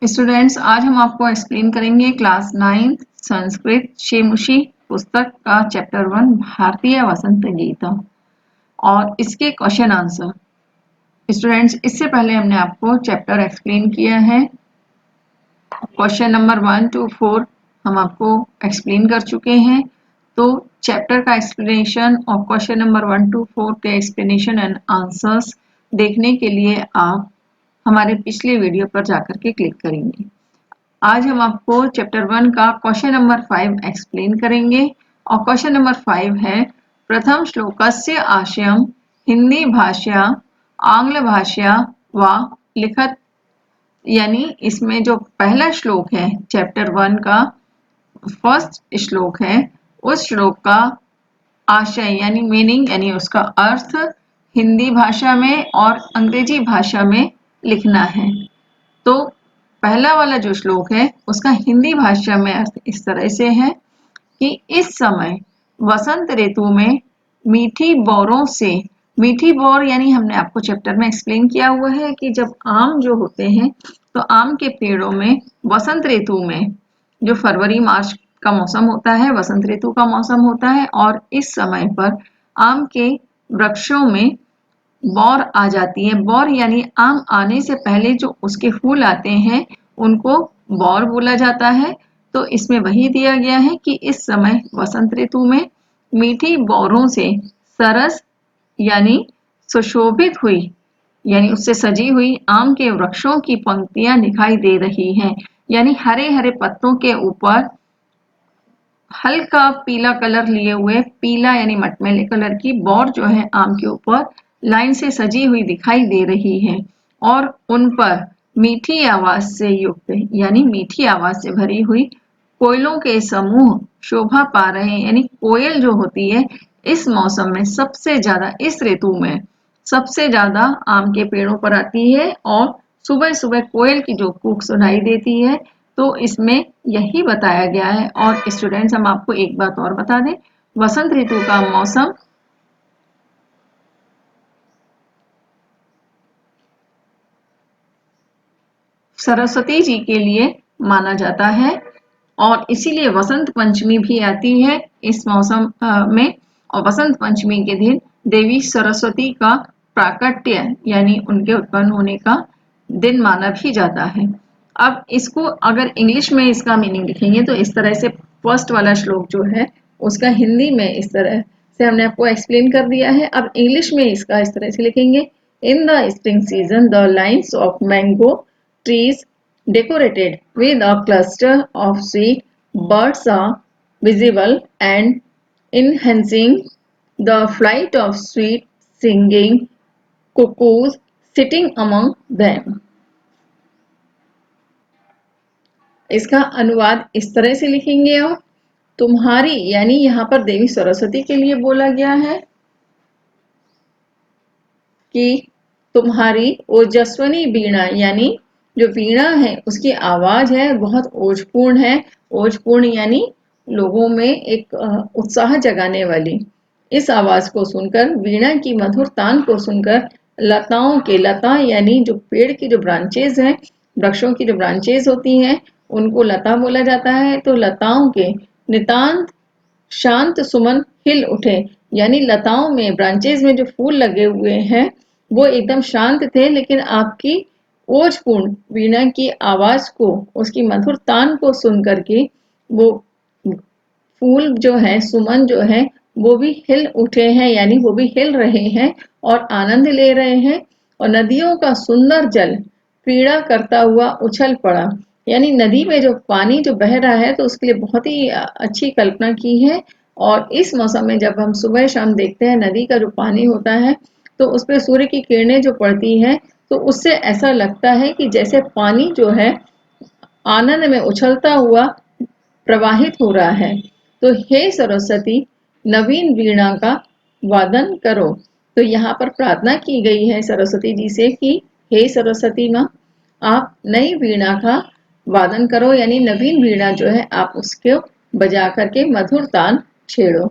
Students, आज हम आपको एक्सप्लेन करेंगे क्लास 9 संस्कृत शेमुशी पुस्तक का चैप्टर 1 भारतीय वसंत गीतम और इसके क्वेश्चन आंसर। स्टूडेंट्स, इससे पहले हमने आपको चैप्टर एक्सप्लेन किया है। क्वेश्चन नंबर 1 to 4 हम आपको एक्सप्लेन कर चुके हैं। तो चैप्टर का एक्सप्लेनेशन और क्वेश्चन नंबर 1 to 4 के एक्सप्लेनेशन एंड आंसर्स देखने के लिए आप हमारे पिछले वीडियो पर जाकर के क्लिक करेंगे। आज हम आपको चैप्टर 1 का क्वेश्चन नंबर 5 एक्सप्लेन करेंगे और क्वेश्चन नंबर 5 है प्रथम श्लोकस्य आशयम हिंदी भाषा आंग्ल भाषा व लिखत। यानी इसमें जो पहला श्लोक है चैप्टर 1 का फर्स्ट श्लोक है, उस श्लोक का आशय यानी मीनिंग यानी उसका अर्थ हिंदी भाषा में और अंग्रेजी भाषा में लिखना है। तो पहला वाला जो श्लोक है उसका हिंदी भाषा में अर्थ इस तरह से है कि इस समय वसंत ऋतु में मीठी बौरों से, मीठी बौर यानी हमने आपको चैप्टर में एक्सप्लेन किया हुआ है कि जब आम जो होते हैं तो आम के पेड़ों में वसंत ऋतु में जो फरवरी मार्च का मौसम होता है वसंत ऋतु का मौसम होता है और इस समय पर आम के वृक्षों में बौर आ जाती है। बौर यानी आम आने से पहले जो उसके फूल आते हैं उनको बौर बोला जाता है। तो इसमें वही दिया गया है कि इस समय वसंत ऋतु में मीठी बौरों से सरस यानी सुशोभित हुई यानी उससे सजी हुई आम के वृक्षों की पंक्तियां दिखाई दे रही हैं। यानी हरे हरे पत्तों के ऊपर हल्का पीला कलर लिए हुए, पीला यानी मटमैले कलर की बौर जो है आम के ऊपर लाइन से सजी हुई दिखाई दे रही है और उन पर मीठी आवाज से युक्त यानी मीठी आवाज से भरी हुई कोयलों के समूह शोभा पा रहे हैं। यानी कोयल जो होती है इस मौसम में सबसे ज्यादा, इस ऋतु में सबसे ज्यादा आम के पेड़ों पर आती है और सुबह सुबह कोयल की जो कूक सुनाई देती है। तो इसमें यही बताया गया है। और स्टूडेंट्स, हम आपको एक बात और बता दें, वसंत ऋतु का मौसम सरस्वती जी के लिए माना जाता है और इसीलिए वसंत पंचमी भी आती है इस मौसम में। और वसंत पंचमी के दिन देवी सरस्वती का प्राकट्य यानी उनके उत्पन्न होने का दिन माना भी जाता है। अब इसको अगर इंग्लिश में इसका मीनिंग लिखेंगे तो इस तरह से फर्स्ट वाला श्लोक जो है उसका हिंदी में इस तरह से हमने आपको एक्सप्लेन कर दिया है। अब इंग्लिश में इसका इस तरह से लिखेंगे, in the spring season the lines of mango trees decorated with a cluster of sweet birds are visible and enhancing the flight of sweet singing cuckoos sitting among them। इसका अनुवाद इस तरह से लिखेंगे आप, तुम्हारी यानी यहाँ पर देवी सरस्वती के लिए बोला गया है कि तुम्हारी ओजस्वनी वीणा यानी जो वीणा है उसकी आवाज है बहुत ओजपूर्ण है। ओजपूर्ण यानी लोगों में एक उत्साह जगाने वाली। इस आवाज को सुनकर, वीणा की मधुर तान को सुनकर लताओं के, लता यानी जो पेड़ की जो ब्रांचेज हैं, वृक्षों की जो ब्रांचेज होती हैं उनको लता बोला जाता है। तो लताओं के नितांत शांत सुमन हिल उठे यानी लताओं में, ब्रांचेज में जो फूल लगे हुए हैं वो एकदम शांत थे, लेकिन आपकी ओजपूर्ण वीणा की आवाज को, उसकी मधुर तान को सुन करके वो फूल जो है, सुमन जो है वो भी हिल उठे हैं यानी वो भी हिल रहे हैं और आनंद ले रहे हैं। और नदियों का सुंदर जल क्रीड़ा करता हुआ उछल पड़ा यानी नदी में जो पानी जो बह रहा है तो उसके लिए बहुत ही अच्छी कल्पना की है। और इस मौसम में जब हम सुबह शाम देखते हैं नदी का जो पानी होता है तो उस पर सूर्य की किरणें जो पड़ती हैं तो उससे ऐसा लगता है कि जैसे पानी जो है आनंद में उछलता हुआ प्रवाहित हो रहा है। तो हे सरस्वती, नवीन वीणा का वादन करो। तो यहाँ पर प्रार्थना की गई है सरस्वती जी से कि हे सरस्वती माँ, आप नई वीणा का वादन करो यानी नवीन वीणा जो है आप उसको बजा करके मधुर तान छेड़ो।